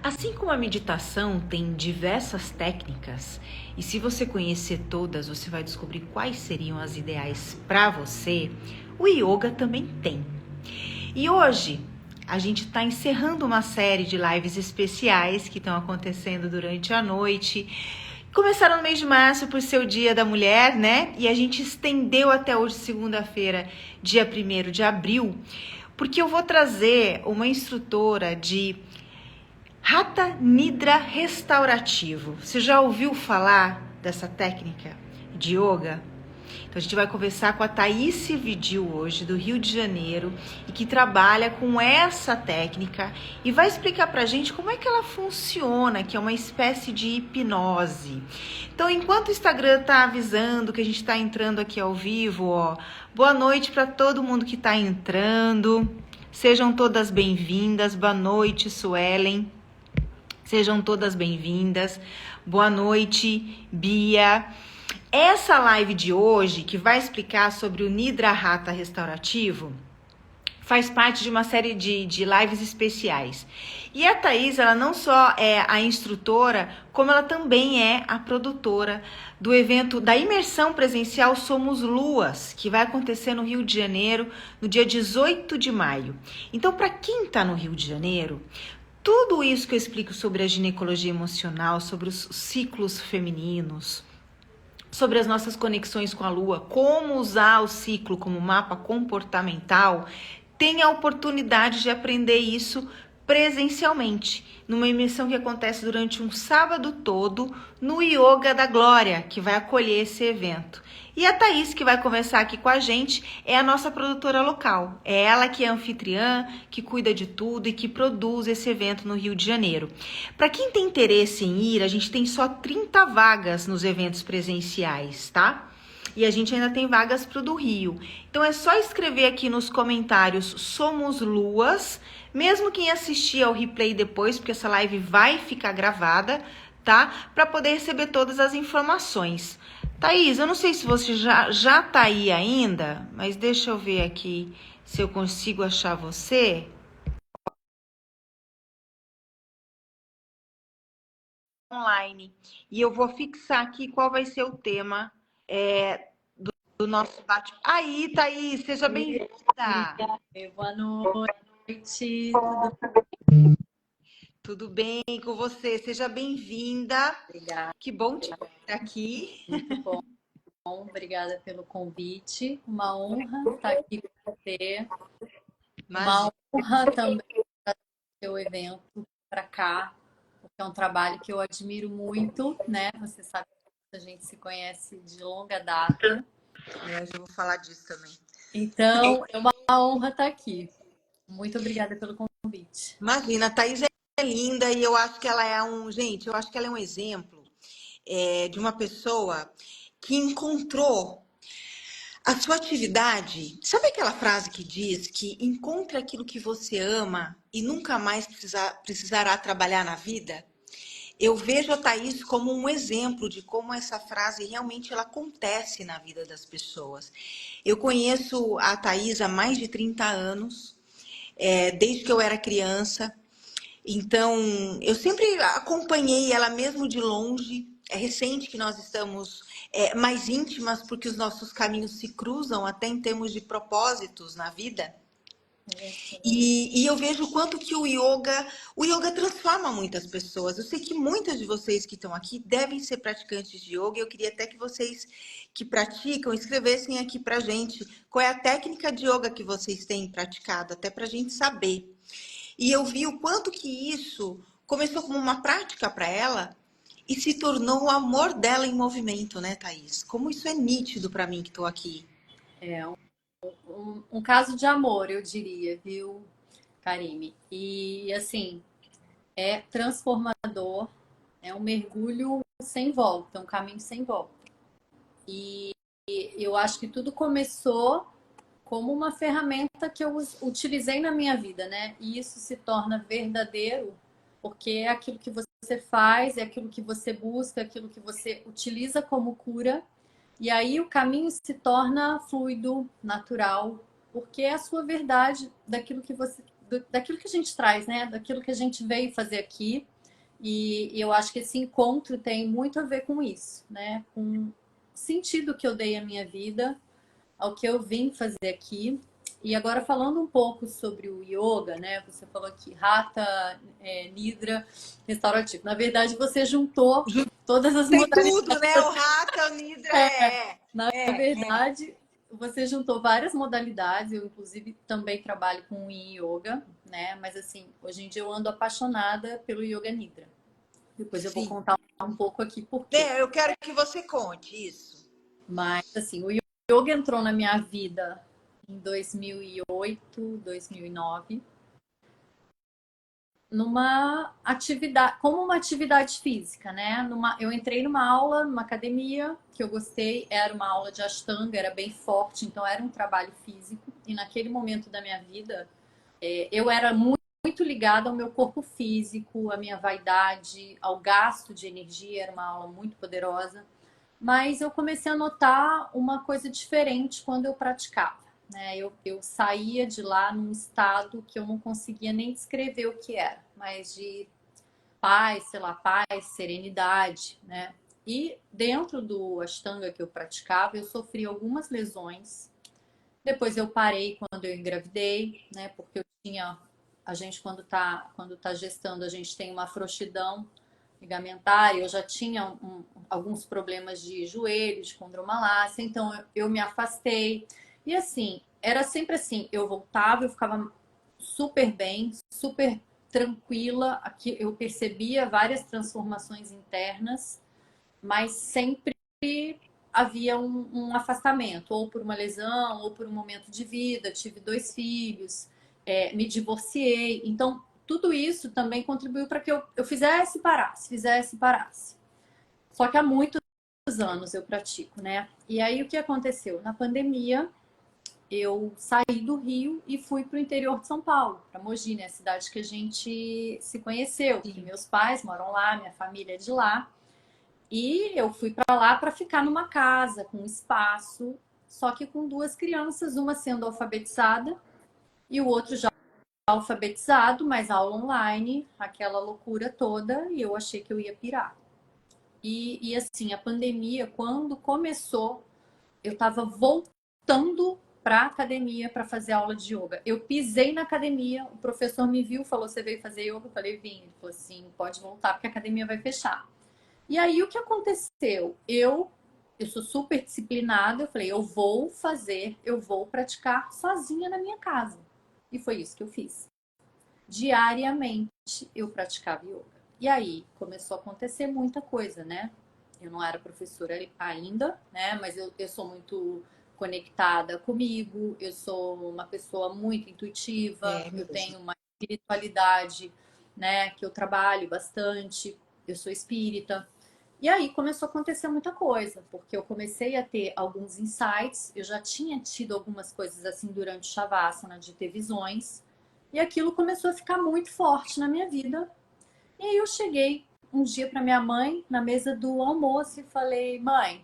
Assim como a meditação tem diversas técnicas, e se você conhecer todas, você vai descobrir quais seriam as ideais para você, o yoga também tem. E hoje a gente está encerrando uma série de lives especiais que estão acontecendo durante a noite. Começaram no mês de março por ser o Dia da Mulher, né? E a gente estendeu até hoje, segunda-feira, dia 1º de abril, porque eu vou trazer uma instrutora de Hatha Nidra restaurativo. Você já ouviu falar dessa técnica de yoga? Então a gente vai conversar com a Thaís Vidil hoje, do Rio de Janeiro, e que trabalha com essa técnica e vai explicar pra gente como é que ela funciona, que é uma espécie de hipnose. Então, enquanto o Instagram tá avisando que a gente tá entrando aqui ao vivo, ó, boa noite para todo mundo que tá entrando. Sejam todas bem-vindas. Boa noite, Suelen. Sejam todas bem-vindas. Boa noite, Bia. Essa live de hoje, que vai explicar sobre o Nidra Hatha restaurativo, faz parte de uma série de lives especiais. E a Thaís, ela não só é a instrutora, como ela também é a produtora do evento da imersão presencial Somos Luas, que vai acontecer no Rio de Janeiro, no dia 18 de maio. Então, para quem está no Rio de Janeiro, tudo isso que eu explico sobre a ginecologia emocional, sobre os ciclos femininos, sobre as nossas conexões com a Lua, como usar o ciclo como mapa comportamental, tem a oportunidade de aprender isso presencialmente, numa imersão que acontece durante um sábado todo no Yoga da Glória, que vai acolher esse evento. E a Thaís, que vai conversar aqui com a gente, é a nossa produtora local. É ela que é anfitriã, que cuida de tudo e que produz esse evento no Rio de Janeiro. Para quem tem interesse em ir, a gente tem só 30 vagas nos eventos presenciais, tá? E a gente ainda tem vagas para o do Rio. Então é só escrever aqui nos comentários Somos Luas, mesmo quem assistir ao replay depois, porque essa live vai ficar gravada, tá? Para poder receber todas as informações. Thaís, eu não sei se você já tá aí ainda, mas deixa eu ver aqui se eu consigo achar você. Online. E eu vou fixar aqui qual vai ser o tema do nosso bate. Aí, Thaís, seja bem-vinda. Boa noite, Tudo bem com você? Seja bem-vinda. obrigada. Que bom te ter aqui. Muito bom, obrigada pelo convite. Uma honra estar aqui com você. Uma Imagina. honra também trazer o seu evento para cá, porque é um trabalho que eu admiro muito, né? Você sabe que a gente se conhece de longa data. Eu já vou falar disso também. Então, é uma honra estar aqui. Muito obrigada pelo convite. Imagina, a Thaís é linda e eu acho que ela é gente, eu acho que ela é um exemplo de uma pessoa que encontrou a sua atividade. Sabe aquela frase que diz que encontre aquilo que você ama e nunca mais precisará trabalhar na vida? Eu vejo a Thaís como um exemplo de como essa frase realmente ela acontece na vida das pessoas. Eu conheço a Thaís há mais de 30 anos, desde que eu era criança. Então, eu sempre acompanhei ela mesmo de longe. É recente que nós estamos mais íntimas, porque os nossos caminhos se cruzam até em termos de propósitos na vida. E eu vejo o quanto que o yoga transforma muitas pessoas. Eu sei que muitas de vocês que estão aqui devem ser praticantes de yoga. Eu queria até que vocês que praticam escrevessem aqui pra gente qual é a técnica de yoga que vocês têm praticado, até pra gente saber. E eu vi o quanto que isso começou como uma prática para ela e se tornou o amor dela em movimento, né, Thaís? Como isso é nítido para mim que estou aqui. É um caso de amor, eu diria, viu, Karime? E assim, é transformador, é um mergulho sem volta, um caminho sem volta. E eu acho que tudo começou como uma ferramenta que eu utilizei na minha vida, né? E isso se torna verdadeiro porque é aquilo que você faz, é aquilo que você busca, é aquilo que você utiliza como cura. E aí o caminho se torna fluido, natural, porque é a sua verdade daquilo que você, daquilo que a gente traz, né? Daquilo que a gente veio fazer aqui. E eu acho que esse encontro tem muito a ver com isso, né? Com o sentido que eu dei à minha vida, ao que eu vim fazer aqui. E agora falando um pouco sobre o yoga, né? Você falou aqui, Hatha, Nidra, restaurativo. Na verdade, você juntou todas as Tem modalidades. tudo, né? O Hatha, o Nidra, Na verdade, você juntou várias modalidades. Eu, inclusive, também trabalho com Yin Yoga, né? Mas, assim, hoje em dia eu ando apaixonada pelo Yoga Nidra. Depois eu vou Sim. contar um pouco aqui por quê. Eu quero que você conte isso. Mas, assim, o yoga entrou na minha vida em 2008, 2009, numa atividade, como uma atividade física, né? Eu entrei numa aula, numa academia que eu gostei, era uma aula de Ashtanga, era bem forte, então era um trabalho físico. E naquele momento da minha vida, eu era muito ligada ao meu corpo físico, à minha vaidade, ao gasto de energia, era uma aula muito poderosa. Mas eu comecei a notar uma coisa diferente quando eu praticava. Né? Eu saía de lá num estado que eu não conseguia nem descrever o que era, mas de paz, sei lá, paz, serenidade, né? E dentro do Ashtanga que eu praticava, eu sofri algumas lesões. Depois eu parei quando eu engravidei, né? Porque eu tinha, a gente quando tá gestando, a gente tem uma frouxidão ligamentar, eu já tinha alguns problemas de joelho, de condromalácia, então eu me afastei. E assim, era sempre assim, eu voltava, eu ficava super bem, super tranquila, aqui eu percebia várias transformações internas, mas sempre havia um afastamento, ou por uma lesão, ou por um momento de vida, tive 2 filhos, me divorciei, então tudo isso também contribuiu para que eu fizesse e parasse. Só que há muitos anos eu pratico, né? E aí o que aconteceu? Na pandemia, eu saí do Rio e fui para o interior de São Paulo, para Mogi, né? A cidade que a gente se conheceu. Que meus pais moram lá, minha família é de lá. E eu fui para lá para ficar numa casa com espaço, só que com 2 crianças, uma sendo alfabetizada e o outro já alfabetizado, mas aula online, aquela loucura toda, e eu achei que eu ia pirar. E assim, a pandemia, quando começou, eu estava voltando para a academia para fazer aula de yoga. Eu pisei na academia, o professor me viu, falou: Você veio fazer yoga? Eu falei: Vim. Ele falou assim: Pode voltar, porque a academia vai fechar. E aí o que aconteceu? Eu sou super disciplinada, eu falei: eu vou praticar sozinha na minha casa. E foi isso que eu fiz. Diariamente eu praticava yoga. E aí começou a acontecer muita coisa, né? Eu não era professora ainda, né? Mas eu sou muito conectada comigo, eu sou uma pessoa muito intuitiva, eu tenho uma espiritualidade, né? Que eu trabalho bastante, eu sou espírita. E aí começou a acontecer muita coisa, porque eu comecei a ter alguns insights, eu já tinha tido algumas coisas assim durante o Shavasana, de ter visões, e aquilo começou a ficar muito forte na minha vida. E aí eu cheguei um dia para minha mãe, na mesa do almoço, e falei: Mãe,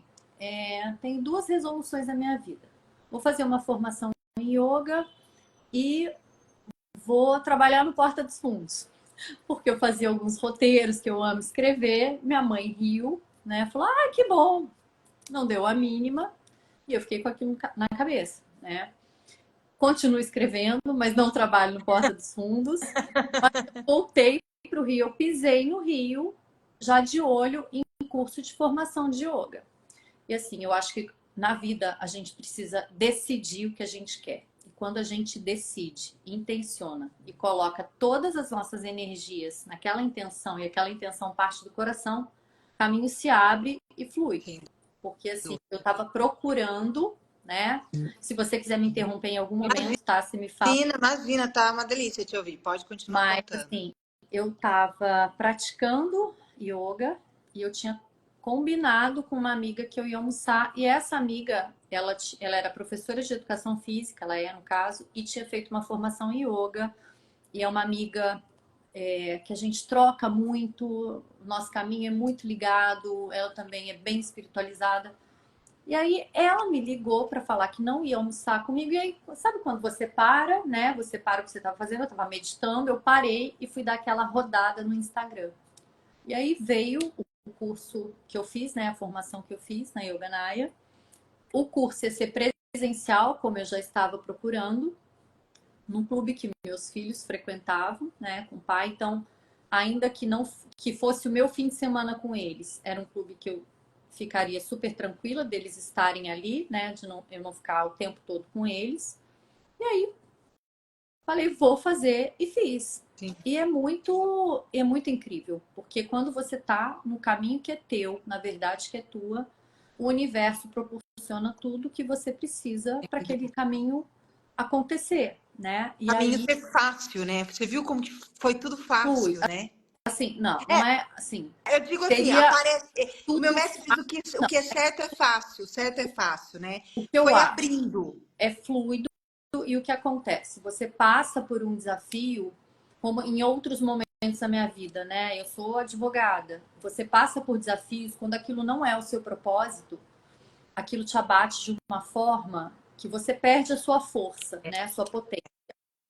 tenho 2 resoluções na minha vida. Vou fazer uma formação em yoga e vou trabalhar no Porta dos Fundos. Porque eu fazia alguns roteiros que eu amo escrever. Minha mãe riu, né? Falou: Ah, que bom. Não deu a mínima. E eu fiquei com aquilo na cabeça, né? Continuo escrevendo, mas não trabalho no Porta dos Fundos. Mas voltei para o Rio, eu pisei no Rio, já de olho em curso de formação de yoga. E assim, eu acho que na vida a gente precisa decidir o que a gente quer. E quando a gente decide, intenciona e coloca todas as nossas energias naquela intenção e aquela intenção parte do coração, o caminho se abre e flui. Porque assim, eu estava procurando, né? Se você quiser me interromper em algum momento, tá? Você me fala. Imagina, tá uma delícia te ouvir. Pode continuar Mas contando. assim, eu estava praticando yoga e eu tinha combinado com uma amiga que eu ia almoçar. E essa amiga, ela era professora de educação física, ela é no caso, e tinha feito uma formação em yoga. E é uma amiga que a gente troca muito, o nosso caminho é muito ligado, ela também é bem espiritualizada. E aí ela me ligou para falar que não ia almoçar comigo. E aí, sabe quando você para, né? Você para o que você estava fazendo, eu estava meditando, eu parei e fui dar aquela rodada no Instagram. E aí veio o curso que eu fiz, né, a formação que eu fiz na Yoganaya. O curso ia ser presencial, como eu já estava procurando, num clube que meus filhos frequentavam, né, com o pai. Então, ainda que não que fosse o meu fim de semana com eles, era um clube que eu ficaria super tranquila deles estarem ali, né, de não, eu não ficar o tempo todo com eles. E aí falei, vou fazer e fiz. Sim. E é muito incrível, porque quando você tá no caminho que é teu, na verdade que é tua, o universo proporciona tudo que você precisa para aquele caminho acontecer, né? E Caminho aí ser fácil, né? Você viu como que foi tudo flui. fácil, né? Assim, não, não É, é assim. eu digo assim, Seria aparece. O meu tudo mestre diz o que é certo é fácil, né? o que eu Foi acho. abrindo. É fluido e o que acontece? Você passa por um desafio, como em outros momentos da minha vida, né? Eu sou advogada. Você passa por desafios quando aquilo não é o seu propósito, aquilo te abate de uma forma que você perde a sua força, né? A sua potência.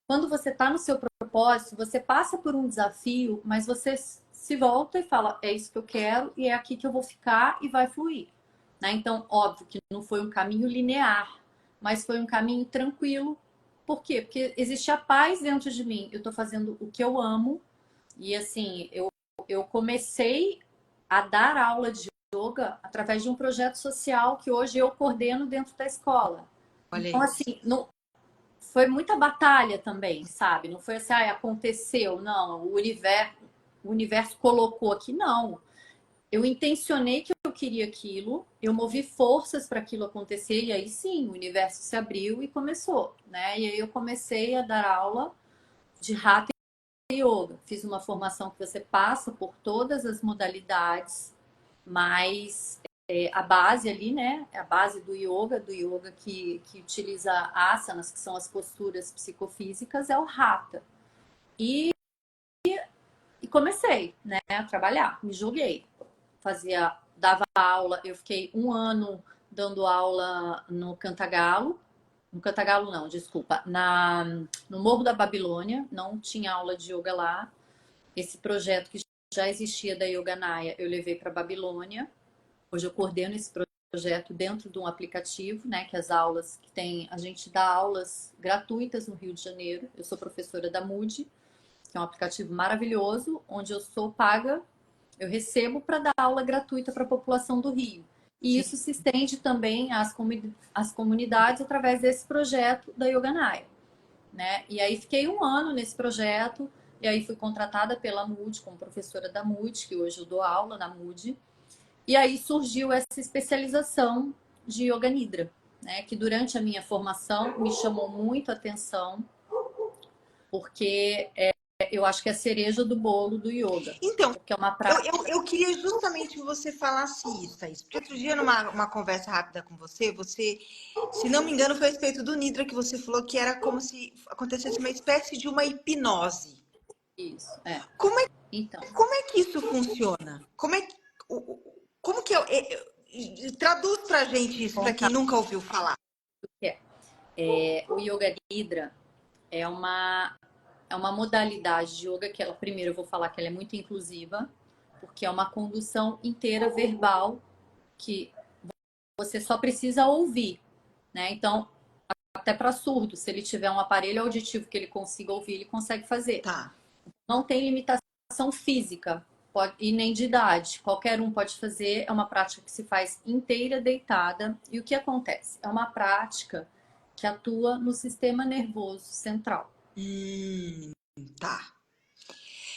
Quando você está no seu propósito, você passa por um desafio, mas você se volta e fala: é isso que eu quero e é aqui que eu vou ficar e vai fluir. Né? Então, óbvio que não foi um caminho linear, mas foi um caminho tranquilo. Por quê? Porque existe a paz dentro de mim. Eu estou fazendo o que eu amo e assim, eu comecei a dar aula de yoga através de um projeto social que hoje eu coordeno dentro da escola. Olha Então, isso. assim, não, foi muita batalha também, sabe? Não foi assim, ah, aconteceu, não. O universo colocou aqui, não. Eu intencionei que eu queria aquilo, eu movi forças para aquilo acontecer, e aí sim, o universo se abriu e começou, né? E aí eu comecei a dar aula de Hatha Yoga. Fiz uma formação que você passa por todas as modalidades, mas a base ali, né? A base do yoga que utiliza asanas, que são as posturas psicofísicas, é o Hatha. E, e comecei, né, a trabalhar, me joguei. Dava aula, eu fiquei um ano dando aula no Cantagalo. No Cantagalo não, desculpa. No Morro da Babilônia, não tinha aula de yoga lá. Esse projeto que já existia da Yoganaya, eu levei para Babilônia. Hoje eu coordeno esse projeto dentro de um aplicativo, né? Que as aulas que tem, a gente dá aulas gratuitas no Rio de Janeiro. Eu sou professora da Mood, que é um aplicativo maravilhoso, onde eu sou paga, eu recebo para dar aula gratuita para a população do Rio. E Sim. isso se estende também às comunidades através desse projeto da Yoganaya, né? E aí fiquei um ano nesse projeto, e aí fui contratada pela Mood como professora da Mood, que hoje eu dou aula na Mood. E aí surgiu essa especialização de Yoga Nidra, né? Que durante a minha formação me chamou muito a atenção, porque eu acho que é a cereja do bolo do yoga, Então, porque é uma eu, prática. eu, eu queria justamente que você falasse isso, Thaís. Porque outro dia, numa uma conversa rápida com você, se não me engano, foi a respeito do Nidra que você falou que era como se acontecesse uma espécie de uma hipnose. Isso, é. Como é, Então, como é que isso funciona? Como que traduz pra gente isso, pra quem contar nunca ouviu falar? o que é. O Yoga Nidra é uma modalidade de yoga que ela, primeiro eu vou falar que ela é muito inclusiva, porque é uma condução inteira verbal que você só precisa ouvir, né? Então, até para surdo, se ele tiver um aparelho auditivo que ele consiga ouvir, ele consegue fazer. Tá. Não tem limitação física e nem de idade. Qualquer um pode fazer. É uma prática que se faz inteira deitada. E o que acontece? É uma prática que atua no sistema nervoso central. Tá.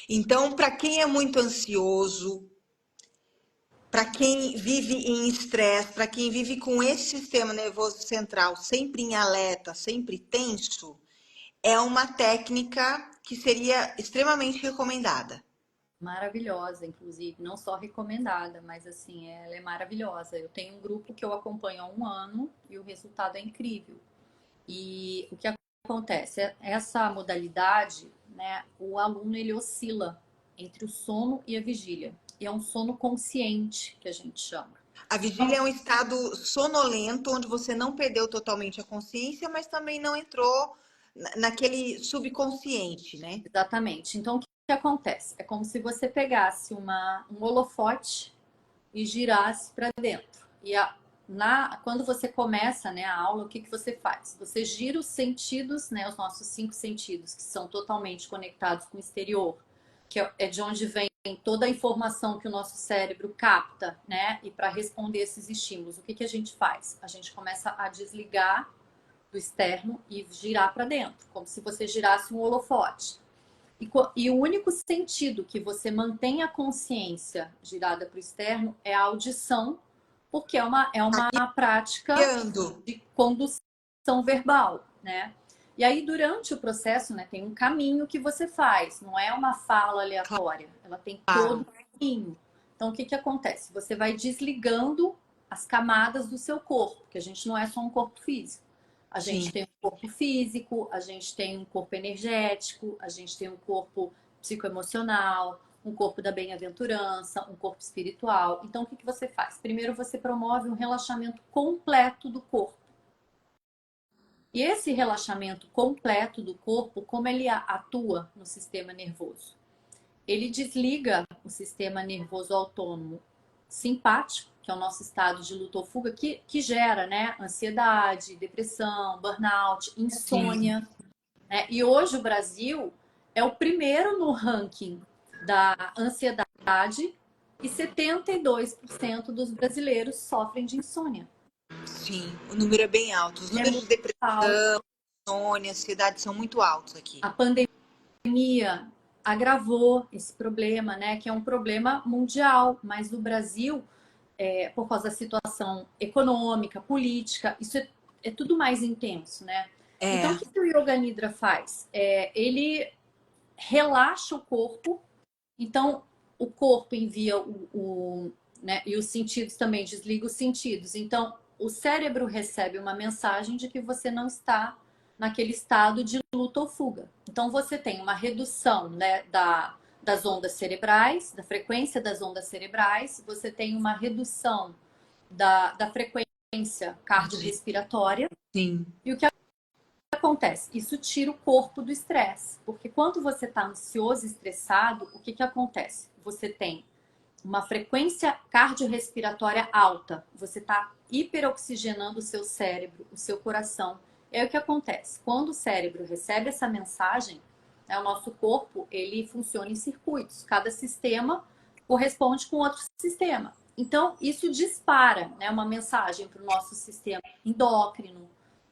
Então, para quem é muito ansioso, para quem vive em estresse, para quem vive com esse sistema nervoso central sempre em alerta, sempre tenso, é uma técnica que seria extremamente recomendada. Maravilhosa, inclusive, não só recomendada, mas assim, ela é maravilhosa. Eu tenho um grupo que eu acompanho há um ano e o resultado é incrível. E o que acontece? Essa modalidade, né, o aluno ele oscila entre o sono e a vigília. E é um sono consciente que a gente chama. A vigília é um estado sonolento onde você não perdeu totalmente a consciência, mas também não entrou naquele subconsciente, né? Exatamente. Então, o que acontece? É como se você pegasse um holofote e girasse para dentro. Quando você começa, né, a aula, o que você faz? Você gira os sentidos, né, os nossos 5 sentidos, que são totalmente conectados com o exterior, que é de onde vem toda a informação que o nosso cérebro capta, né? E para responder esses estímulos, o que a gente faz? A gente começa a desligar do externo e girar para dentro, como se você girasse um holofote. E o único sentido que você mantém a consciência girada para o externo é a audição, porque é uma prática Guiando. de condução verbal, né? E aí, durante o processo, né, tem um caminho que você faz, não é uma fala aleatória, ela tem todo um caminho. Então, o que acontece? Você vai desligando as camadas do seu corpo, porque a gente não é só um corpo físico. A gente Sim. tem um corpo físico, a gente tem um corpo energético, a gente tem um corpo psicoemocional, um corpo da bem-aventurança, um corpo espiritual. Então, o que você faz? Primeiro, você promove um relaxamento completo do corpo. E esse relaxamento completo do corpo, como ele atua no sistema nervoso? Ele desliga o sistema nervoso autônomo simpático, que é o nosso estado de luta ou fuga, que gera, né, ansiedade, depressão, burnout, insônia. Né? E hoje o Brasil é o primeiro no ranking da ansiedade e 72% dos brasileiros sofrem de insônia. Sim, o número é bem alto. Os números de depressão, Alto. insônia, ansiedade são muito altos aqui. A pandemia agravou esse problema, né? Que é um problema mundial, mas no Brasil, por causa da situação econômica, política, isso é tudo mais intenso, né? Então, o que o Yoga Nidra faz? Ele relaxa o corpo, então o corpo envia né, e os sentidos também desliga os sentidos. Então, o cérebro recebe uma mensagem de que você não está naquele estado de luta ou fuga. Então, você tem uma redução, né, das ondas cerebrais, da frequência das ondas cerebrais, você tem uma redução da frequência cardiorrespiratória. Sim. E o que acontece? Isso tira o corpo do estresse. Porque quando você está ansioso e estressado, o que acontece? Você tem uma frequência cardiorrespiratória alta. Você está hiperoxigenando o seu cérebro, o seu coração. É o que acontece. Quando o cérebro recebe essa mensagem, né, o nosso corpo ele funciona em circuitos. Cada sistema corresponde com outro sistema. Então, isso dispara, né, uma mensagem para o nosso sistema endócrino,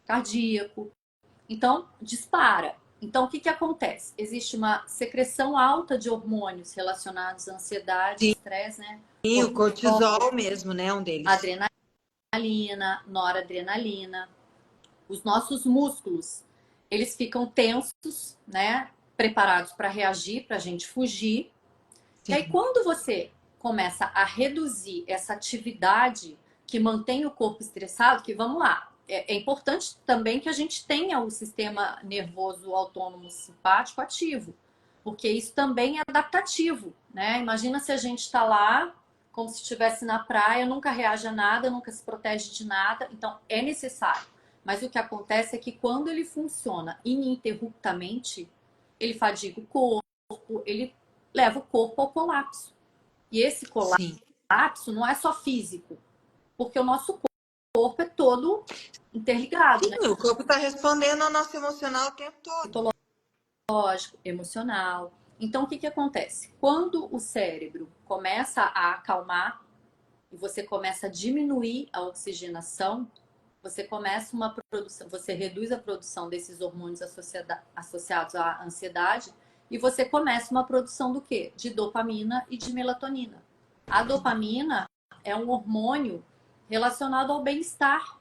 cardíaco. Então, dispara. Então, o que acontece? Existe uma secreção alta de hormônios relacionados à ansiedade, estresse, né? Sim, o cortisol mesmo, né? Um deles. Adrenalina, noradrenalina. Os nossos músculos, eles ficam tensos, né? Preparados para reagir, para a gente fugir. Sim. E aí, quando você começa a reduzir essa atividade que mantém o corpo estressado, que vamos lá, é importante também que a gente tenha o sistema nervoso autônomo simpático ativo, porque isso também é adaptativo, né? Imagina se a gente está lá, como se estivesse na praia, nunca reage a nada, nunca se protege de nada, então é necessário. Mas o que acontece é que quando ele funciona ininterruptamente, ele fadiga o corpo, ele leva o corpo ao colapso. E esse colapso não é só físico, porque o nosso corpo é todo interligado. Sim, né? O corpo está respondendo ao nosso emocional o tempo todo. Lógico, emocional. Então, o que acontece? Quando o cérebro começa a acalmar e você começa a diminuir a oxigenação, você começa uma produção, você reduz a produção desses hormônios associados à ansiedade e você começa uma produção do quê? De dopamina e de melatonina. A dopamina é um hormônio relacionado ao bem-estar.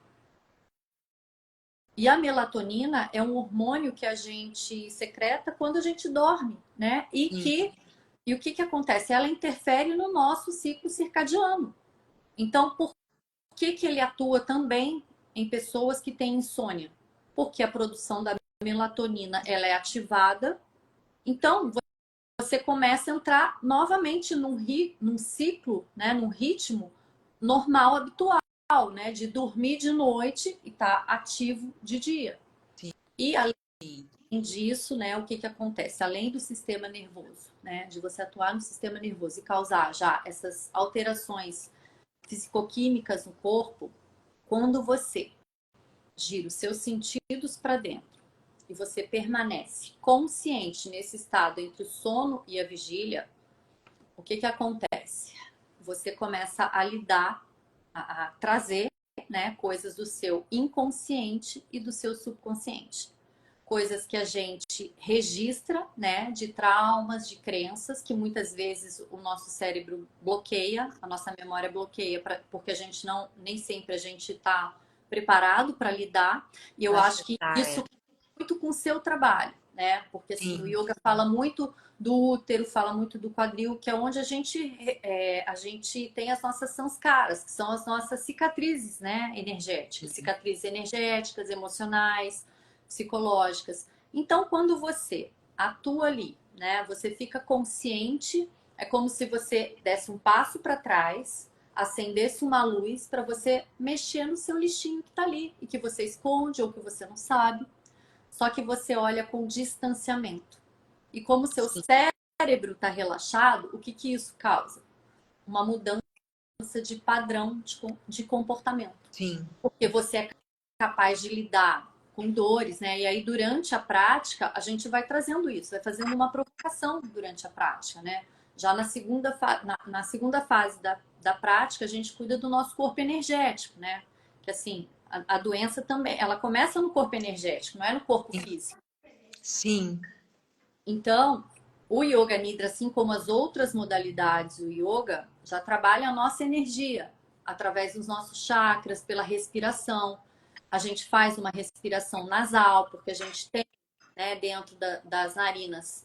E a melatonina é um hormônio que a gente secreta quando a gente dorme, né? E o que acontece? Ela interfere no nosso ciclo circadiano. Então, por que ele atua também em pessoas que têm insônia? Porque a produção da melatonina ela é ativada. Então, você começa a entrar novamente num ciclo, né? Num ritmo normal, habitual. Né, de dormir de noite e estar ativo de dia. Sim. E disso, né, o que que acontece? Além do sistema nervoso, né, de você atuar no sistema nervoso e causar já essas alterações fisicoquímicas no corpo, quando você gira os seus sentidos para dentro e você permanece consciente nesse estado entre o sono e a vigília, o que que acontece? Você começa a lidar, a trazer, né, coisas do seu inconsciente e do seu subconsciente. Coisas que a gente registra, né, de traumas, de crenças, que muitas vezes o nosso cérebro bloqueia, a nossa memória bloqueia, porque a gente não, nem sempre a gente está preparado para lidar. E eu acho que isso muito com o seu trabalho, né? Porque assim, o yoga fala muito do útero, fala muito do quadril, que é onde a gente tem as nossas sanskaras, que são as nossas cicatrizes, né, energéticas, cicatrizes energéticas, emocionais, psicológicas. Então, quando você atua ali, né, você fica consciente, é como se você desse um passo para trás, acendesse uma luz para você mexer no seu lixinho que está ali e que você esconde ou que você não sabe. Só que você olha com distanciamento. E como o seu cérebro está relaxado, o que que isso causa? Uma mudança de padrão de comportamento. Sim. Porque você é capaz de lidar com dores, né? E aí, durante a prática, a gente vai trazendo isso, vai fazendo uma provocação durante a prática, né? Já na segunda fase da prática, a gente cuida do nosso corpo energético, né? Que assim, a doença também, ela começa no corpo energético, não é no corpo físico. Sim. Então, o Yoga Nidra, assim como as outras modalidades do yoga, já trabalha a nossa energia através dos nossos chakras, pela respiração. A gente faz uma respiração nasal, porque a gente tem, né, dentro das narinas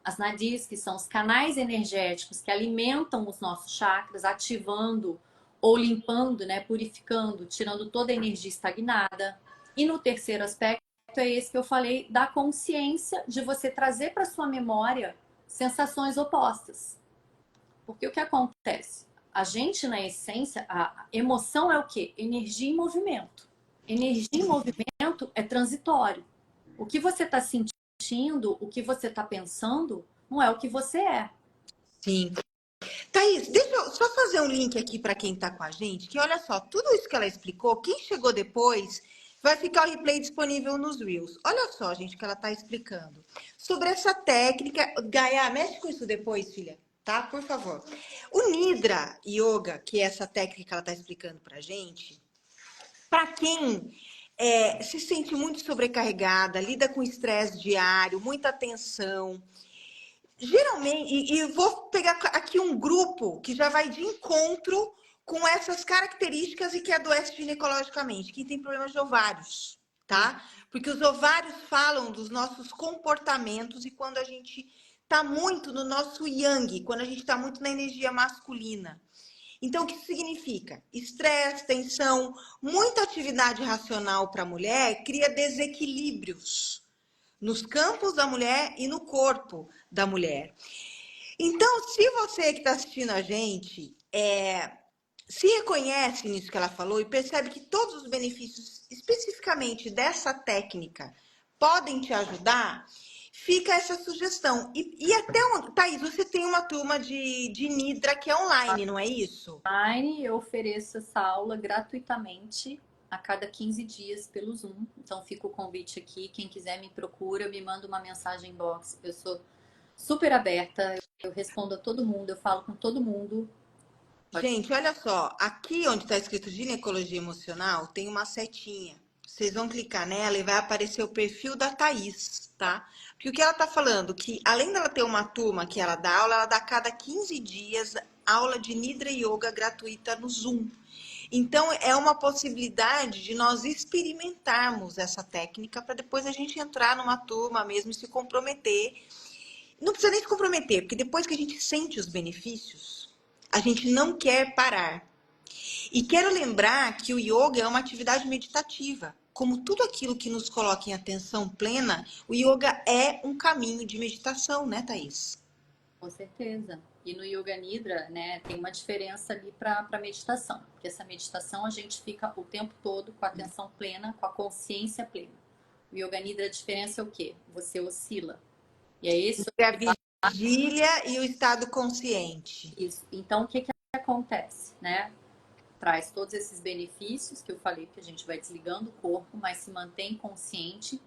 as nadis, que são os canais energéticos que alimentam os nossos chakras, ativando ou limpando, né, purificando, tirando toda a energia estagnada. E no terceiro aspecto, é esse que eu falei, da consciência de você trazer para sua memória sensações opostas. Porque o que acontece? A gente, na essência, a emoção é o quê? Energia em movimento. Energia em movimento é transitório. O que você está sentindo, o que você está pensando, não é o que você é. Sim. Thaís, deixa eu só fazer um link aqui para quem está com a gente, que olha só, tudo isso que ela explicou, quem chegou depois vai ficar o replay disponível nos Reels. Olha só, gente, o que ela está explicando. Sobre essa técnica, Gaia, mexe com isso depois, filha, tá? Por favor. O Nidra Yoga, que é essa técnica que ela está explicando para gente, para quem se sente muito sobrecarregada, lida com estresse diário, muita tensão, geralmente, e vou pegar aqui um grupo que já vai de encontro com essas características e que adoece ginecologicamente, quem tem problemas de ovários, tá? Porque os ovários falam dos nossos comportamentos e quando a gente tá muito no nosso yang, quando a gente tá muito na energia masculina. Então, o que isso significa? Estresse, tensão, muita atividade racional para a mulher cria desequilíbrios nos campos da mulher e no corpo da mulher. Então, se você que está assistindo a gente se reconhece nisso que ela falou e percebe que todos os benefícios, especificamente dessa técnica, podem te ajudar, fica essa sugestão. E até onde, Thaís, você tem uma turma de Nidra que é online, não é isso? Online, eu ofereço essa aula gratuitamente a cada 15 dias pelo Zoom. Então fica o convite aqui. Quem quiser me procura, me manda uma mensagem inbox. Eu sou super aberta, eu respondo a todo mundo, eu falo com todo mundo. Gente, olha só, aqui onde está escrito ginecologia emocional, tem uma setinha. Vocês vão clicar nela e vai aparecer o perfil da Thaís, tá? Porque o que ela tá falando, que além dela ter uma turma que ela dá aula, ela dá a cada 15 dias aula de Nidra Yoga gratuita no Zoom. Então, é uma possibilidade de nós experimentarmos essa técnica para depois a gente entrar numa turma mesmo e se comprometer. Não precisa nem se comprometer, porque depois que a gente sente os benefícios, a gente não quer parar. E quero lembrar que o yoga é uma atividade meditativa. Como tudo aquilo que nos coloca em atenção plena, o yoga é um caminho de meditação, né, Thaís? Com certeza. E no Yoga Nidra, né, tem uma diferença ali para meditação. Porque essa meditação a gente fica o tempo todo com a atenção plena, com a consciência plena. O Yoga Nidra, a diferença é o quê? Você oscila. E é isso. Entre a vigília e o estado consciente. Isso. Então, o que acontece, né? Traz todos esses benefícios que eu falei, que a gente vai desligando o corpo, mas se mantém consciente.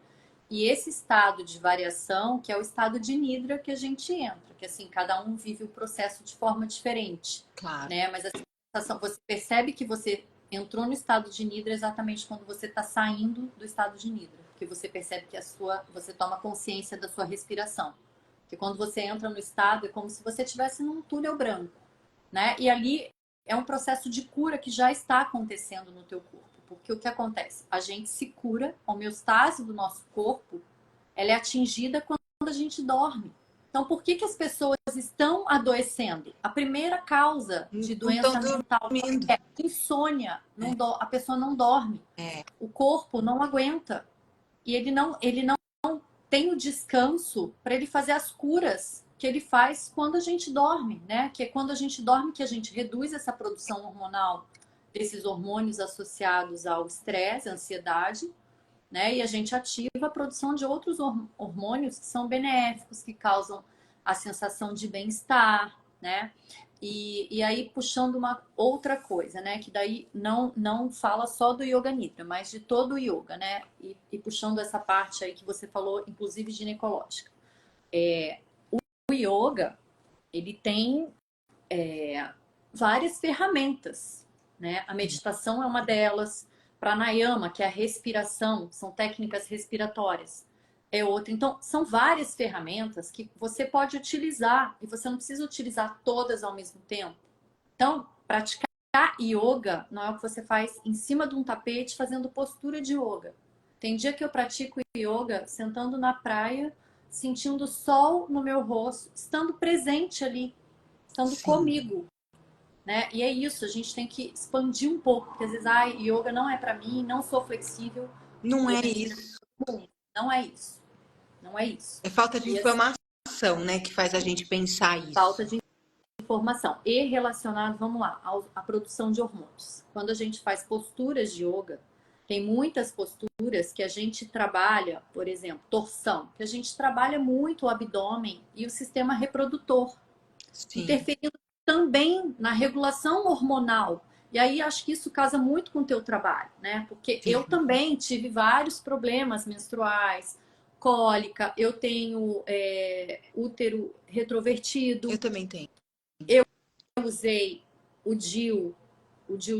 E esse estado de variação, que é o estado de Nidra que a gente entra, que assim, cada um vive o processo de forma diferente. Claro. Né? Mas a sensação, você percebe que você entrou no estado de Nidra exatamente quando você está saindo do estado de Nidra. Porque você percebe que você toma consciência da sua respiração. Porque quando você entra no estado, é como se você estivesse num túnel branco. Né? E ali é um processo de cura que já está acontecendo no teu corpo. Porque o que acontece? A gente se cura, a homeostase do nosso corpo, ela é atingida quando a gente dorme. Então, por que as pessoas estão adoecendo? A primeira causa de doença mental é insônia. A pessoa não dorme. O corpo não aguenta. E ele não tem o descanso para ele fazer as curas que ele faz quando a gente dorme, né? Que é quando a gente dorme que a gente reduz essa produção hormonal desses hormônios associados ao estresse, à ansiedade, né? E a gente ativa a produção de outros hormônios que são benéficos, que causam a sensação de bem-estar, né? E aí, puxando uma outra coisa, né? Que daí não fala só do Yoga Nidra, mas de todo o yoga, né? E puxando essa parte aí que você falou, inclusive ginecológica. O yoga, ele tem várias ferramentas, né? A meditação é uma delas. Pranayama, que é a respiração, são técnicas respiratórias, é outra. Então, são várias ferramentas que você pode utilizar e você não precisa utilizar todas ao mesmo tempo. Então, praticar yoga não é o que você faz em cima de um tapete fazendo postura de yoga. Tem dia que eu pratico yoga sentando na praia, sentindo o sol no meu rosto, estando presente ali, estando comigo. Né? E é isso, a gente tem que expandir um pouco, porque às vezes, yoga não é para mim, não sou flexível. Não é isso. Não é isso. Não é isso. É falta de informação, né, que faz a gente pensar isso. Falta de informação. E relacionado, vamos lá, à produção de hormônios. Quando a gente faz posturas de yoga, tem muitas posturas que a gente trabalha, por exemplo, torção, que a gente trabalha muito o abdômen e o sistema reprodutor, interferindo também na regulação hormonal. E aí acho que isso casa muito com o teu trabalho, né? Porque eu também tive vários problemas menstruais, cólica, eu tenho útero retrovertido. Eu também tenho. Eu usei o DIU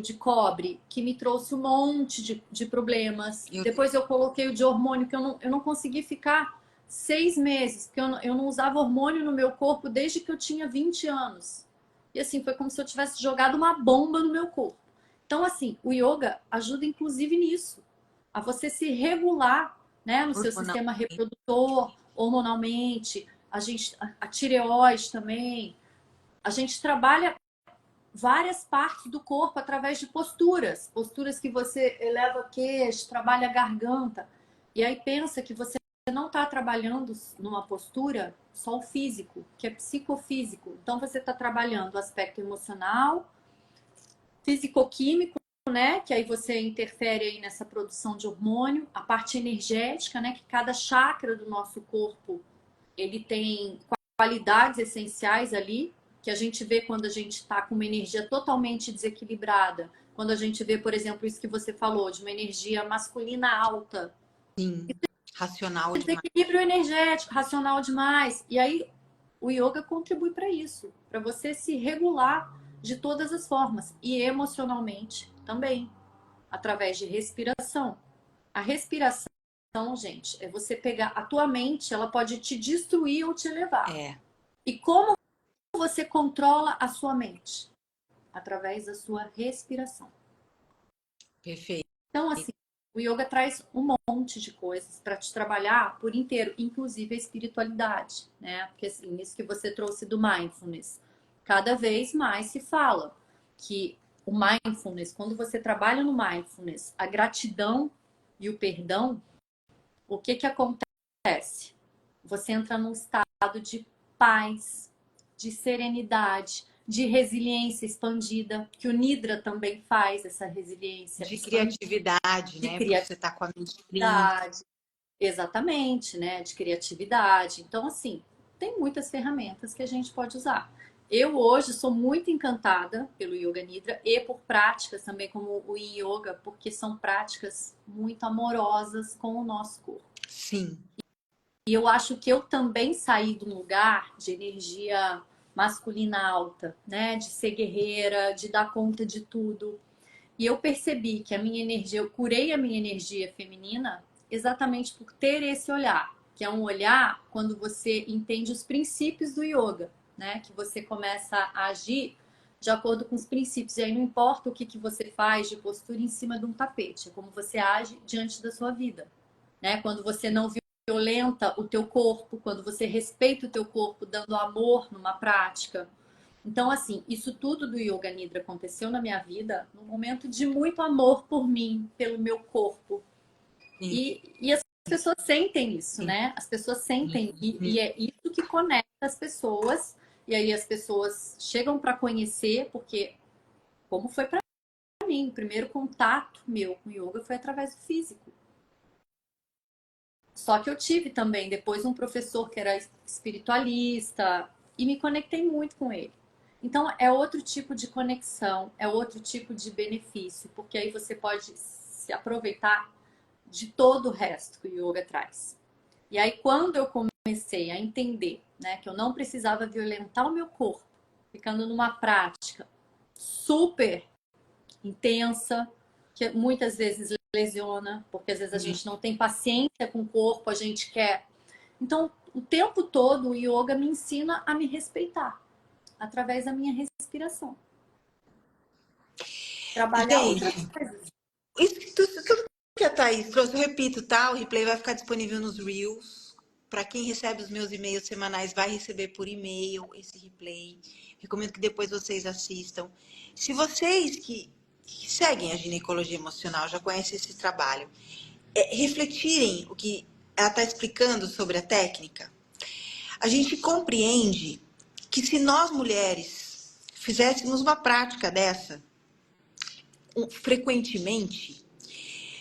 de cobre, que me trouxe um monte de problemas. Depois eu coloquei o de hormônio, que eu não consegui ficar 6 meses, porque eu não usava hormônio no meu corpo desde que eu tinha 20 anos. E assim, foi como se eu tivesse jogado uma bomba no meu corpo. Então, assim, o yoga ajuda inclusive nisso. A você se regular, né, no seu sistema reprodutor, hormonalmente. A tireoide também. A gente trabalha várias partes do corpo através de posturas. Posturas que você eleva o queixo, trabalha a garganta. E aí pensa que você não está trabalhando numa postura só o físico, que é psicofísico. Então você está trabalhando o aspecto emocional, físico-químico, né? Que aí você interfere aí nessa produção de hormônio, a parte energética, né? Que cada chakra do nosso corpo ele tem qualidades essenciais ali, que a gente vê quando a gente está com uma energia totalmente desequilibrada. Quando a gente vê, por exemplo, isso que você falou, de uma energia masculina alta. Sim. Racional demais. Desequilíbrio energético, racional demais. E aí o yoga contribui para isso, para você se regular de todas as formas e emocionalmente também, através de respiração. A respiração, gente, é você pegar a tua mente, ela pode te destruir ou te elevar. E como você controla a sua mente? Através da sua respiração. Perfeito. Então, assim, o yoga traz um monte de coisas para te trabalhar por inteiro, inclusive a espiritualidade, né? Porque assim, isso que você trouxe do mindfulness, cada vez mais se fala que o mindfulness, quando você trabalha no mindfulness, a gratidão e o perdão, o que acontece? Você entra num estado de paz, de serenidade, de resiliência expandida, que o Nidra também faz essa resiliência. De criatividade, né? Você tá com a mente limpa. Exatamente, né? De criatividade. Então, assim, tem muitas ferramentas que a gente pode usar. Eu hoje sou muito encantada pelo Yoga Nidra e por práticas também como o Yin Yoga, porque são práticas muito amorosas com o nosso corpo. Sim. E eu acho que eu também saí de um lugar de energia masculina alta, né? De ser guerreira, de dar conta de tudo. E eu percebi que a minha energia, eu curei a minha energia feminina exatamente por ter esse olhar, que é um olhar quando você entende os princípios do yoga, né? Que você começa a agir de acordo com os princípios. E aí não importa o que, que você faz de postura em cima de um tapete, é como você age diante da sua vida, né? Quando você não violenta o teu corpo, quando você respeita o teu corpo, dando amor numa prática. Então, assim, isso tudo do Yoga Nidra aconteceu na minha vida num momento de muito amor por mim, pelo meu corpo. Sim. E as pessoas sentem isso, Sim. né? As pessoas sentem, e é isso que conecta as pessoas. E aí as pessoas chegam para conhecer, porque como foi para mim, o primeiro contato meu com yoga foi através do físico. Só que eu tive também depois um professor que era espiritualista e me conectei muito com ele. Então é outro tipo de conexão, é outro tipo de benefício, porque aí você pode se aproveitar de todo o resto que o yoga traz. E aí quando eu comecei a entender, né, que eu não precisava violentar o meu corpo, ficando numa prática super intensa, que muitas vezes lesiona, porque às vezes a gente não tem paciência com o corpo, a gente quer. Então, o tempo todo o yoga me ensina a me respeitar através da minha respiração. Trabalhar outras Gente, coisas. tudo que a Thaís trouxe, eu repito, tá? O replay vai ficar disponível nos Reels. Para quem recebe os meus e-mails semanais, vai receber por e-mail esse replay. Recomendo que depois vocês assistam. Se vocês que seguem a ginecologia emocional já conhecem esse trabalho, refletirem o que ela está explicando sobre a técnica, a gente compreende que se nós mulheres fizéssemos uma prática dessa frequentemente,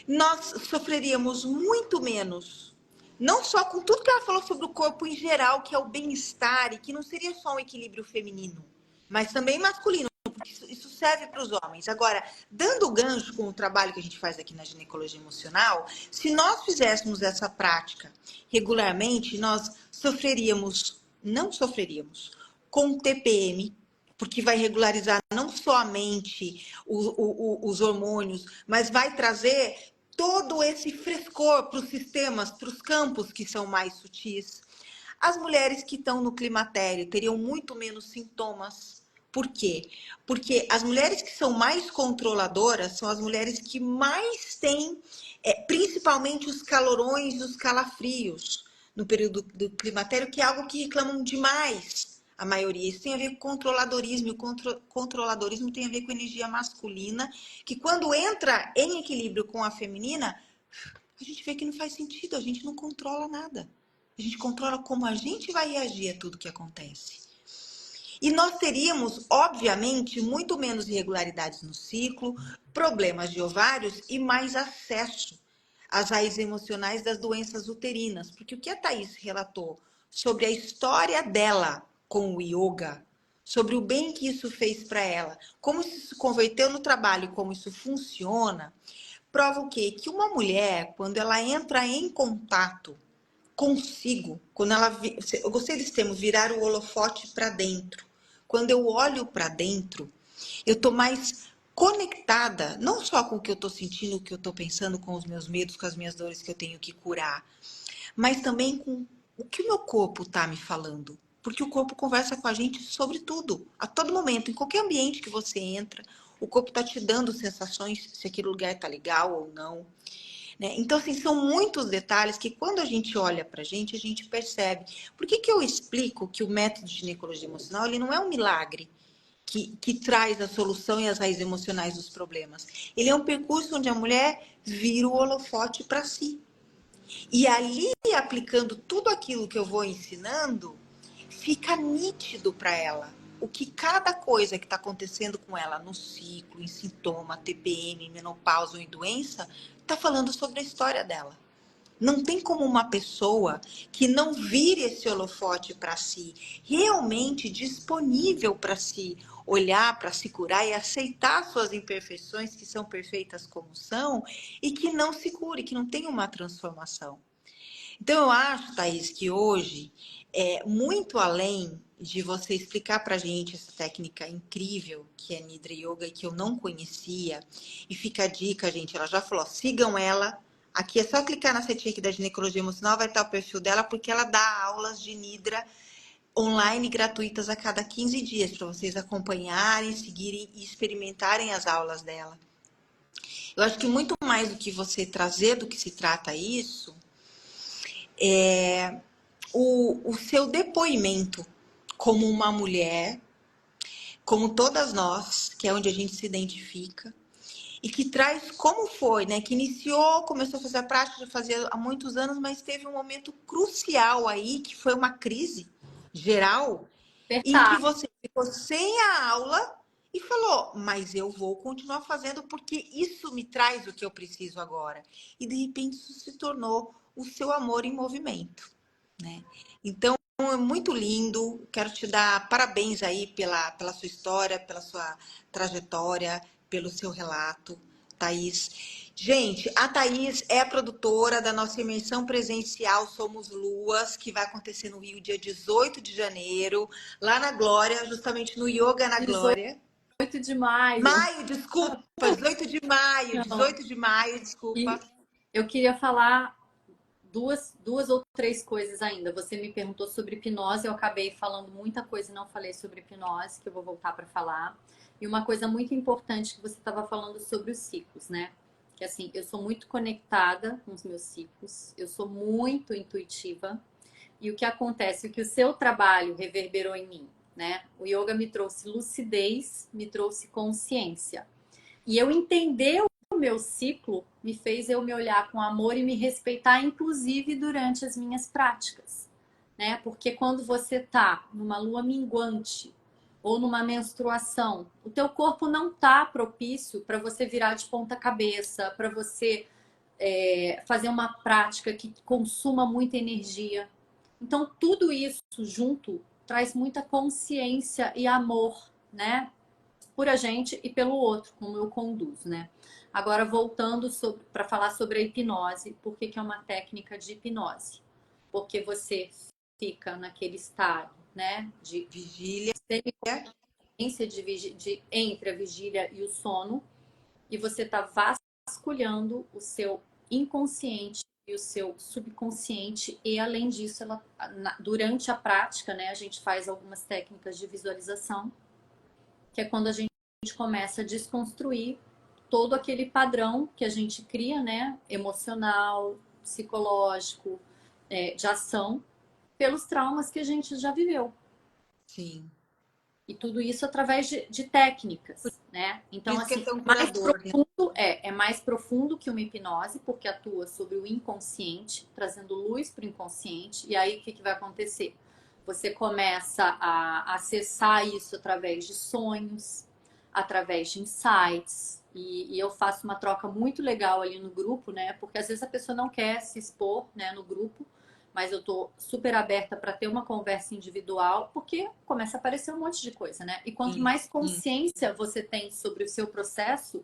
nós sofreríamos muito menos. Não só com tudo que ela falou sobre o corpo em geral, que é o bem-estar, e que não seria só um equilíbrio feminino, mas também masculino, porque isso serve para os homens. Agora, dando o gancho com o trabalho que a gente faz aqui na ginecologia emocional, se nós fizéssemos essa prática regularmente, nós não sofreríamos com TPM, porque vai regularizar não somente os hormônios, mas vai trazer todo esse frescor para os sistemas, para os campos que são mais sutis. As mulheres que estão no climatério teriam muito menos sintomas. Por quê? Porque as mulheres que são mais controladoras são as mulheres que mais têm, principalmente os calorões e os calafrios no período do climatério, que é algo que reclamam demais a maioria. Isso tem a ver com controladorismo, e o controladorismo tem a ver com energia masculina, que quando entra em equilíbrio com a feminina, a gente vê que não faz sentido, a gente não controla nada. A gente controla como a gente vai reagir a tudo que acontece. E nós teríamos, obviamente, muito menos irregularidades no ciclo, problemas de ovários e mais acesso às raízes emocionais das doenças uterinas. Porque o que a Thaís relatou sobre a história dela com o yoga, sobre o bem que isso fez para ela, como isso se converteu no trabalho, como isso funciona, prova o quê? Que uma mulher, quando ela entra em contato consigo, quando ela, eu gostei desse termo, virar o holofote para dentro. Quando eu olho para dentro, eu tô mais conectada, não só com o que eu tô sentindo, o que eu tô pensando, com os meus medos, com as minhas dores que eu tenho que curar, mas também com o que o meu corpo tá me falando. Porque o corpo conversa com a gente sobre tudo, a todo momento, em qualquer ambiente que você entra, o corpo tá te dando sensações se aquele lugar tá legal ou não. Né? Então, assim, são muitos detalhes que quando a gente olha para a gente percebe. Por que eu explico que o método de ginecologia emocional ele não é um milagre que traz a solução e as raízes emocionais dos problemas? Ele é um percurso onde a mulher vira o holofote para si. E ali, aplicando tudo aquilo que eu vou ensinando, fica nítido para ela o que cada coisa que está acontecendo com ela no ciclo, em sintoma, TPM, menopausa ou em doença, está falando sobre a história dela. Não tem como uma pessoa que não vire esse holofote para si, realmente disponível para si olhar, para se curar e aceitar suas imperfeições, que são perfeitas como são, e que não se cure, que não tem uma transformação. Então, eu acho, Thaís, que hoje, muito além de você explicar para a gente essa técnica incrível que é Nidra Yoga e que eu não conhecia, e fica a dica, gente, ela já falou, sigam ela. Aqui é só clicar na setinha aqui da ginecologia emocional, vai estar o perfil dela, porque ela dá aulas de Nidra online gratuitas a cada 15 dias, para vocês acompanharem, seguirem e experimentarem as aulas dela. Eu acho que muito mais do que você trazer do que se trata isso, o seu depoimento como uma mulher, como todas nós, que é onde a gente se identifica, e que traz como foi, né? Que iniciou, começou a fazer a prática, já fazia há muitos anos, mas teve um momento crucial aí, que foi uma crise geral, em que Despertar. você ficou sem a aula e falou, mas eu vou continuar fazendo porque isso me traz o que eu preciso agora. E de repente isso se tornou o seu amor em movimento, né? Então, é muito lindo. Quero te dar parabéns aí pela sua história, pela sua trajetória, pelo seu relato, Thaís. Gente, a Thaís é a produtora da nossa imersão presencial Somos Luas, que vai acontecer no Rio dia 18 de janeiro, lá na Glória, justamente no Yoga na Glória. 18 de maio. Maio, desculpa, 18 de maio, Não. 18 de maio, desculpa. E eu queria falar duas ou três coisas ainda. Você me perguntou sobre hipnose, eu acabei falando muita coisa e não falei sobre hipnose, que eu vou voltar para falar. E uma coisa muito importante que você estava falando sobre os ciclos, né? Que assim, eu sou muito conectada com os meus ciclos, eu sou muito intuitiva. E o que acontece? O que o seu trabalho reverberou em mim, né? O yoga me trouxe lucidez, me trouxe consciência. E eu entender o meu ciclo me fez eu me olhar com amor e me respeitar, inclusive durante as minhas práticas, né? Porque quando você tá numa lua minguante ou numa menstruação, o teu corpo não tá propício para você virar de ponta cabeça, para você fazer uma prática que consuma muita energia. Então, tudo isso junto traz muita consciência e amor, né? Por a gente e pelo outro, como eu conduzo, né? Agora, voltando para falar sobre a hipnose, por que é uma técnica de hipnose? Porque você fica naquele estado, né? De Vigília. entre a vigília e o sono, e você está vasculhando o seu inconsciente e o seu subconsciente, e além disso, durante a prática, né, a gente faz algumas técnicas de visualização, que é quando a gente começa a desconstruir todo aquele padrão que a gente cria, né, emocional, psicológico, de ação, pelos traumas que a gente já viveu. Sim. E tudo isso através de técnicas, né? Então, Isso que é assim, tão curador, né? é mais profundo que uma hipnose, porque atua sobre o inconsciente, trazendo luz para o inconsciente. E aí, o que vai acontecer? Você começa a acessar isso através de sonhos, através de insights. E eu faço uma troca muito legal ali no grupo, né? Porque às vezes a pessoa não quer se expor, né, no grupo, mas eu tô super aberta para ter uma conversa individual, porque começa a aparecer um monte de coisa, né? E quanto Sim, mais sim. consciência você tem sobre o seu processo,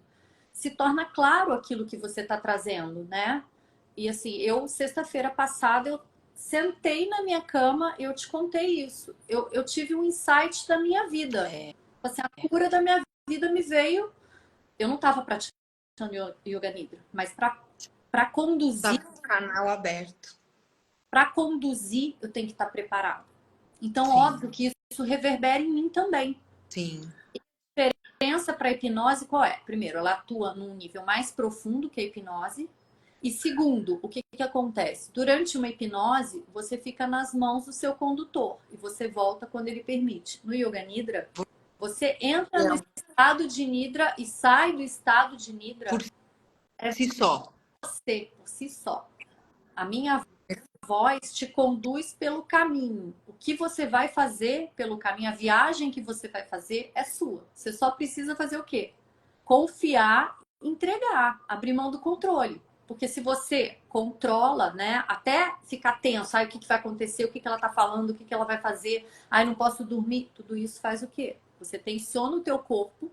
se torna claro aquilo que você está trazendo, né? E assim, eu, sexta-feira passada, eu sentei na minha cama e eu te contei isso. Eu tive um insight da minha vida. Assim, a cura da minha vida me veio. Eu não estava praticando Yoga Nidra, mas para conduzir. Tá com o canal aberto. Para conduzir, eu tenho que estar preparado. Então, Sim. óbvio que isso reverbera em mim também. Sim. A diferença para a hipnose qual é? Primeiro, ela atua num nível mais profundo que a hipnose. E segundo, o que acontece? Durante uma hipnose, você fica nas mãos do seu condutor e você volta quando ele permite. No Yoga Nidra, você entra no estado de Nidra e sai do estado de Nidra Por si só. você, por si só. A minha voz te conduz pelo caminho. O que você vai fazer pelo caminho, a viagem que você vai fazer é sua. Você só precisa fazer o quê? Confiar, entregar, abrir mão do controle. Porque se você controla, né, até ficar tenso, aí o que que vai acontecer, o que que ela tá falando, o que que ela vai fazer, aí não posso dormir, tudo isso faz o quê? Você tensiona o teu corpo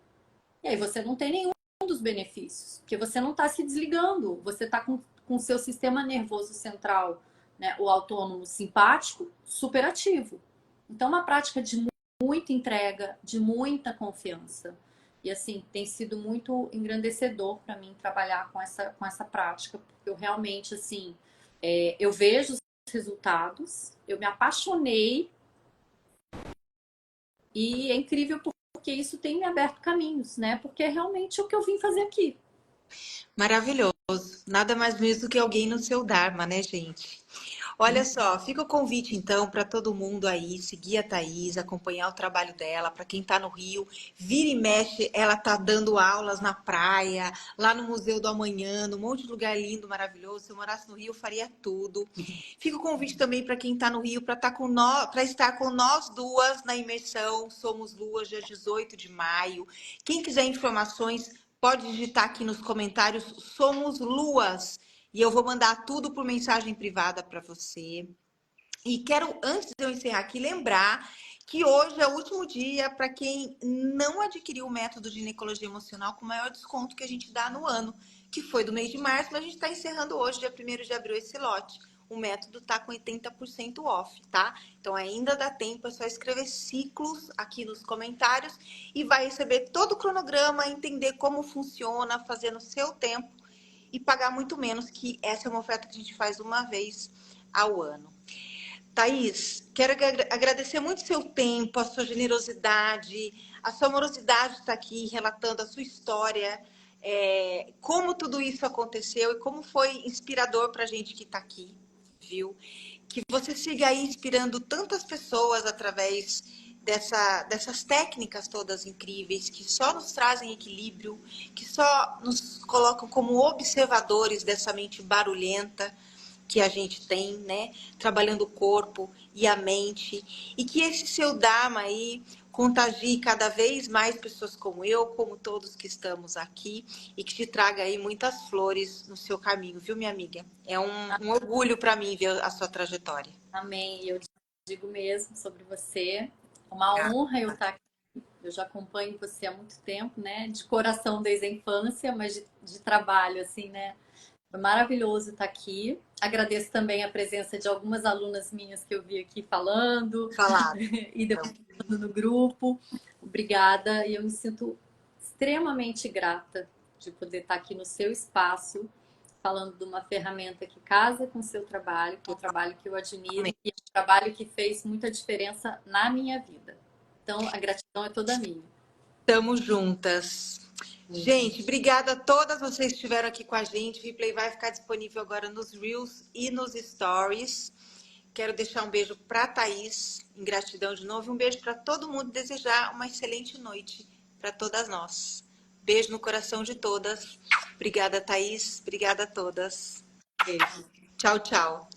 e aí você não tem nenhum dos benefícios, porque você não está se desligando, você está com o seu sistema nervoso central, né, o autônomo simpático, super ativo. Então, é uma prática de muita entrega, de muita confiança. E assim, tem sido muito engrandecedor para mim trabalhar com essa prática, porque eu realmente, assim, eu vejo os resultados, eu me apaixonei e é incrível porque isso tem me aberto caminhos, né? Porque é realmente o que eu vim fazer aqui. Maravilhoso. Nada mais mesmo do que alguém no seu Dharma, né, gente? Olha só, fica o convite então para todo mundo aí seguir a Thaís, acompanhar o trabalho dela. Para quem está no Rio, vira e mexe, ela tá dando aulas na praia, lá no Museu do Amanhã, num monte de lugar lindo, maravilhoso. Se eu morasse no Rio, eu faria tudo. Fica o convite também para quem está no Rio para estar com nós duas na imersão Somos Luas, dia 18 de maio. Quem quiser informações, pode digitar aqui nos comentários Somos Luas. E eu vou mandar tudo por mensagem privada para você. E quero, antes de eu encerrar aqui, lembrar que hoje é o último dia para quem não adquiriu o método de ginecologia emocional com o maior desconto que a gente dá no ano, que foi do mês de março, mas a gente está encerrando hoje, dia 1º de abril, esse lote. O método tá com 80% off, tá? Então ainda dá tempo, é só escrever ciclos aqui nos comentários e vai receber todo o cronograma, entender como funciona, fazer no seu tempo e pagar muito menos, que essa é uma oferta que a gente faz uma vez ao ano. Thaís, quero agradecer muito o seu tempo, a sua generosidade, a sua amorosidade de estar aqui relatando a sua história, como tudo isso aconteceu e como foi inspirador para a gente que está aqui, viu? Que você siga aí inspirando tantas pessoas através dessas técnicas todas incríveis, que só nos trazem equilíbrio, que só nos colocam como observadores dessa mente barulhenta que a gente tem, né? Trabalhando o corpo e a mente. E que esse seu Dharma aí contagie cada vez mais pessoas como eu, como todos que estamos aqui, e que te traga aí muitas flores no seu caminho, viu, minha amiga? É um orgulho para mim ver a sua trajetória. Amém. Eu digo mesmo sobre você. Uma honra eu estar aqui. Eu já acompanho você há muito tempo, né? De coração desde a infância, mas de trabalho, assim, né? Foi maravilhoso estar aqui. Agradeço também a presença de algumas alunas minhas que eu vi aqui falando Falado. e depois falando no grupo. Obrigada. E eu me sinto extremamente grata de poder estar aqui no seu espaço, falando de uma ferramenta que casa com o seu trabalho, que é um trabalho que eu admiro e é um trabalho que fez muita diferença na minha vida. Então, a gratidão é toda minha. Tamo juntas. Gente, obrigada a todas vocês que estiveram aqui com a gente. O replay vai ficar disponível agora nos Reels e nos Stories. Quero deixar um beijo para a Thaís, em gratidão de novo, e um beijo para todo mundo, desejar uma excelente noite para todas nós. Beijo no coração de todas. Obrigada, Thaís. Obrigada a todas. Beijo. Tchau, tchau.